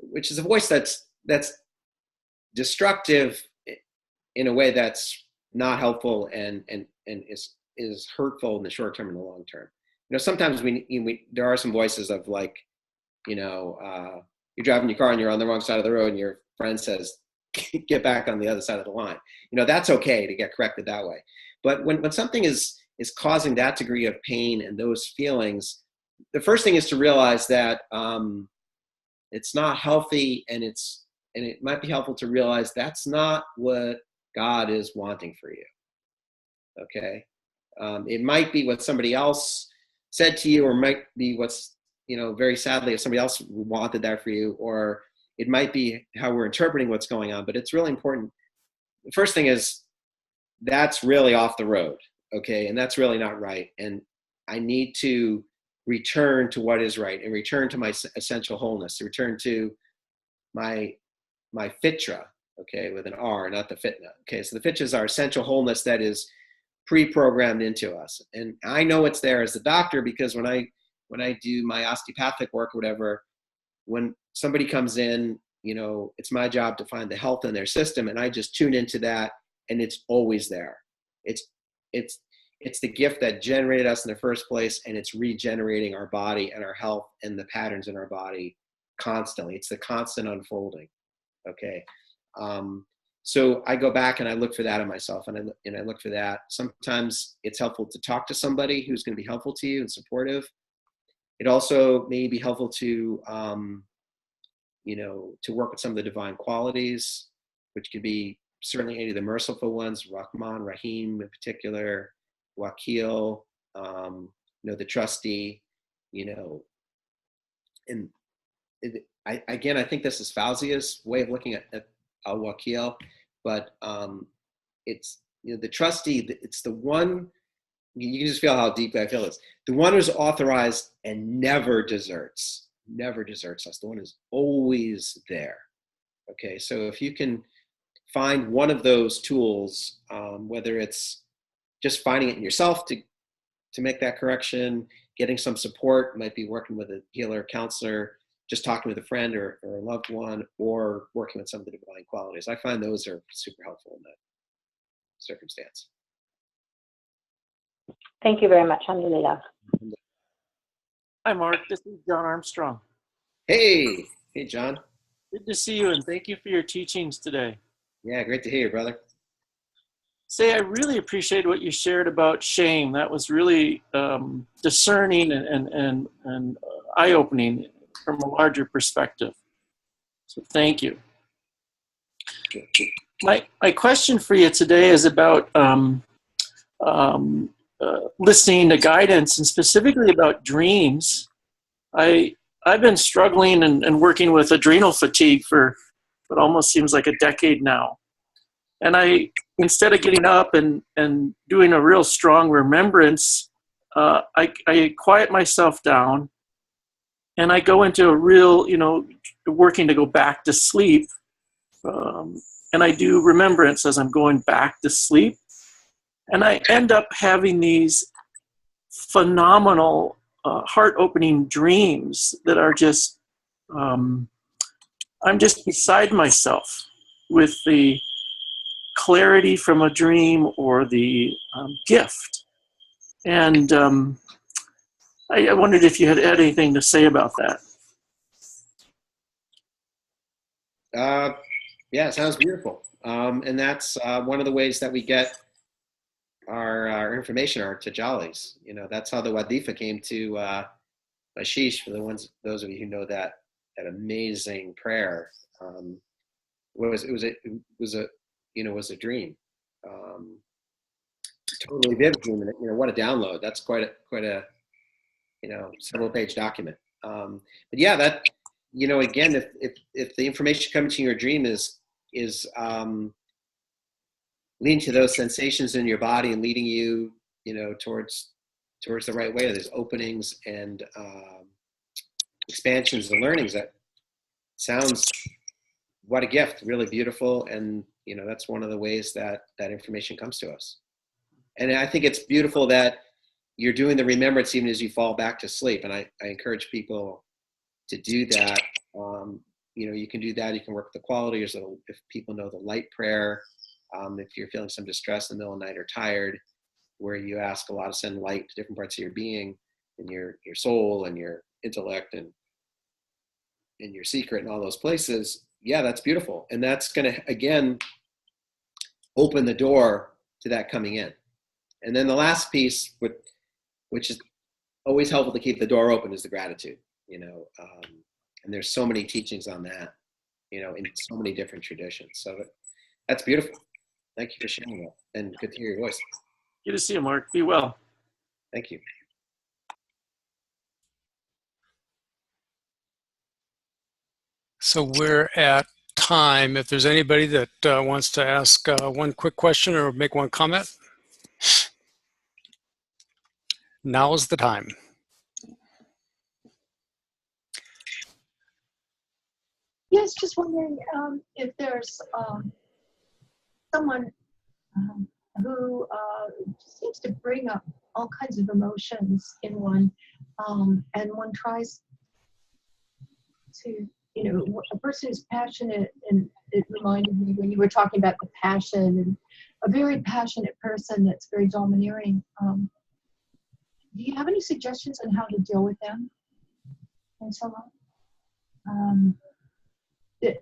which is a voice that's destructive in a way that's not helpful and is hurtful in the short term and the long term. You know, sometimes there are some voices of, like, you know, you're driving your car and you're on the wrong side of the road and your friend says, get back on the other side of the line. You know, that's okay to get corrected that way. But when something is causing that degree of pain and those feelings, the first thing is to realize that it's not healthy, and it might be helpful to realize that's not what God is wanting for you. Okay. It might be what somebody else said to you, or might be what's, you know, very sadly, if somebody else wanted that for you, or it might be how we're interpreting what's going on. But it's really important. The first thing is, that's really off the road. Okay. And that's really not right. And I need to return to what is right, and return to my essential wholeness, to return to my Fitrah, okay, with an R, not the Fitnah. Okay, so the Fitrah is our essential wholeness that is pre-programmed into us. And I know it's there as a doctor because when I do my osteopathic work or whatever, when somebody comes in, you know, it's my job to find the health in their system, and I just tune into that, and it's always there. It's the gift that generated us in the first place, and it's regenerating our body and our health and the patterns in our body constantly. It's the constant unfolding. Okay. So I go back and I look for that in myself, and I look for that. Sometimes it's helpful to talk to somebody who's going to be helpful to you and supportive. It also may be helpful to, you know, to work with some of the divine qualities, which could be certainly any of the merciful ones, Rahman, Rahim in particular, Wakil, you know, the trustee, you know, and I think this is Fauzia's way of looking at al-Wakil, but it's, you know, the trustee, it's the one, you can just feel how deeply I feel this. The one who's authorized and never deserts us. The one who's always there. Okay, so if you can find one of those tools, whether it's just finding it in yourself to make that correction, getting some support, might be working with a healer, counselor, just talking with a friend or a loved one, or working with some of the divine qualities. I find those are super helpful in that circumstance. Thank you very much. Alhamdulillah. Hi, Mark. This is John Armstrong. Hey John. Good to see you, and thank you for your teachings today. Yeah, great to hear you, brother. Say, I really appreciate what you shared about shame. That was really discerning and eye-opening from a larger perspective. So thank you. My question for you today is about listening to guidance, and specifically about dreams. I've been struggling and working with adrenal fatigue for what almost seems like a decade now. And instead of getting up and doing a real strong remembrance, I quiet myself down, and I go into a real, you know, working to go back to sleep. And I do remembrance as I'm going back to sleep. And I end up having these phenomenal, heart-opening dreams that are just, I'm just beside myself with the clarity from a dream or the gift. And I wondered if you had anything to say about that. Yeah, it sounds beautiful. And that's one of the ways that we get our information, our tajallis. You know, that's how the Wadifa came to Ashish, for those of you who know that amazing prayer. It was a dream. Totally vivid dream. And, you know, what a download. That's quite a you know, several page document. But yeah, that, you know, again, if the information coming to your dream is leading to those sensations in your body and leading you, you know, towards the right way, there's openings and expansions and learnings. That sounds, what a gift, really beautiful. And, you know, that's one of the ways that information comes to us. And I think it's beautiful that you're doing the remembrance even as you fall back to sleep. And I encourage people to do that. You know, you can do that. You can work with the quality, or so if people know the light prayer, if you're feeling some distress in the middle of the night or tired, where you ask Allah to send light to different parts of your being and your soul and your intellect and your secret and all those places. Yeah, that's beautiful. And that's going to, again, open the door to that coming in. And then the last piece, which is always helpful to keep the door open, is the gratitude, you know. And there's so many teachings on that, you know, in so many different traditions. So that's beautiful. Thank you for sharing that, and good to hear your voice. Good to see you, Mark. Be well. Thank you. So we're at time. If there's anybody that wants to ask one quick question or make one comment, now is the time. Yes, just wondering if there's someone, who seems to bring up all kinds of emotions in one, and one tries to, a person who's passionate, and it reminded me when you were talking about the passion, and a very passionate person that's very domineering. Do you have any suggestions on how to deal with them? And so on. I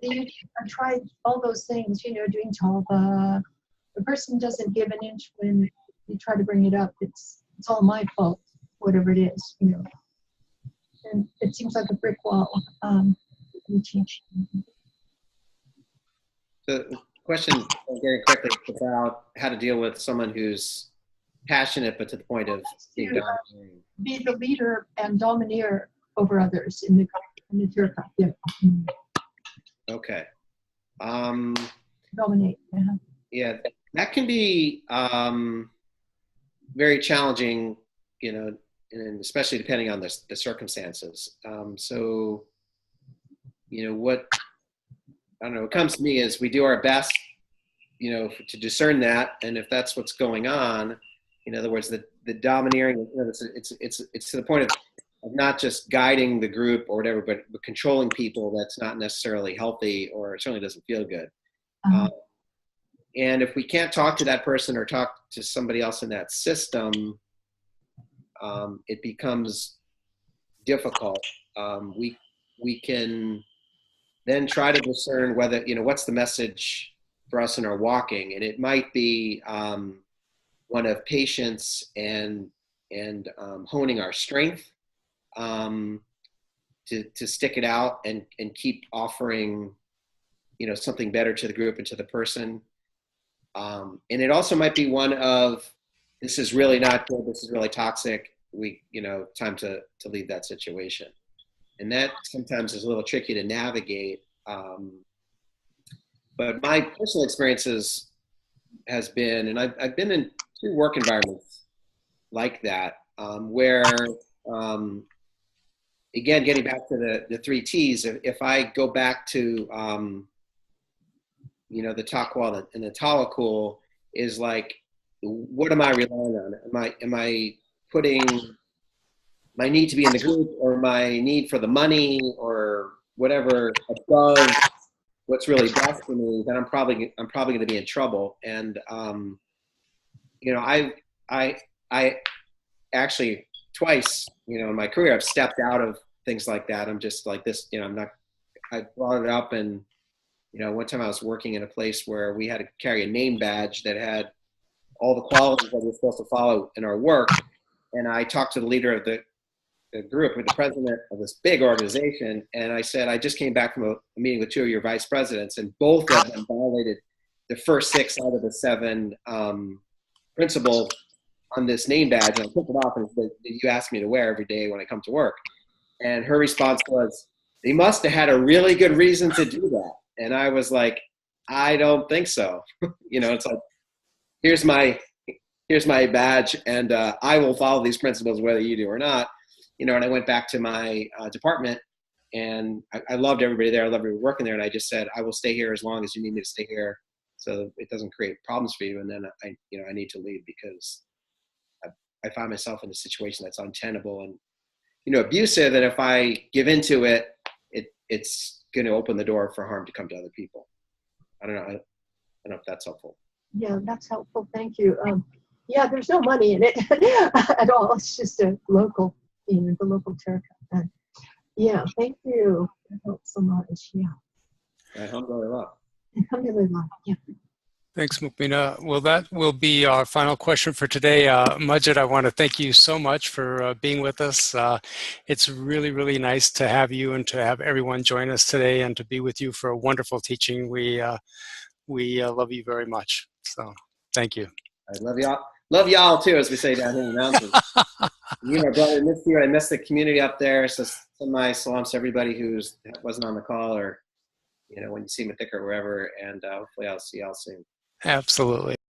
tried all those things, doing Tawba. The person doesn't give an inch when you try to bring it up. It's all my fault, whatever it is, And it seems like a brick wall. So the question very quickly about how to deal with someone who's passionate, but to the point of being domineering. Be the leader and domineer over others in the Tariqa. Yeah. Okay. Dominate. Yeah, that can be very challenging, and especially depending on the circumstances. So, what comes to me is we do our best, to discern that, and if that's what's going on, in other words, the domineering, it's to the point of not just guiding the group or whatever, but controlling people. That's not necessarily healthy, or certainly doesn't feel good. And if we can't talk to that person or talk to somebody else in that system, it becomes difficult. We can then try to discern whether, what's the message for us in our walking. And it might be one of patience and honing our strength, to stick it out and keep offering, something better to the group and to the person. And it also might be one of, this is really not good, this is really toxic, time to leave that situation. And that sometimes is a little tricky to navigate. But my personal experiences has been, and I've been in 2 work environments like that, where, again, getting back to the 3 T's, if I go back to, the Taqwa and the Alaikum is like, what am I relying on? Am I putting my need to be in the group or my need for the money or whatever above what's really best for me? Then I'm probably going to be in trouble. And I actually twice, in my career, I've stepped out of things like that. I'm just like this, I brought it up, and one time I was working in a place where we had to carry a name badge that had all the qualities that we're supposed to follow in our work. And I talked to the leader of the group, with the president of this big organization, and I said, I just came back from a meeting with 2 of your vice presidents, and both of them violated the first 6 out of the 7 principles on this name badge. And I took it off and said, you ask me to wear every day when I come to work. And her response was, they must have had a really good reason to do that. And I was like, I don't think so. It's like, here's my badge, and I will follow these principles whether you do or not. And I went back to my department, and I loved everybody there. I loved everybody working there. And I just said, I will stay here as long as you need me to stay here, so it doesn't create problems for you. And then I need to leave because I find myself in a situation that's untenable and, abusive. And if I give into it, it's going to open the door for harm to come to other people. I don't know. I don't know if that's helpful. Yeah, that's helpful. Thank you. Yeah, there's no money in it at all. It's just a local, the local Tariqa. Yeah, thank you. That helps so much. Yeah. Alhamdulillah. Alhamdulillah. Yeah. Thanks, Mukmina. Well, that will be our final question for today. Majid, I want to thank you so much for being with us. It's really, really nice to have you and to have everyone join us today and to be with you for a wonderful teaching. We love you very much. So thank you. I love y'all. Love y'all too, as we say down here in the mountains. You, my brother, I miss you. I miss the community up there. So send my salams to everybody who wasn't on the call, or when you see me thick or wherever. And hopefully I'll see y'all soon. Absolutely.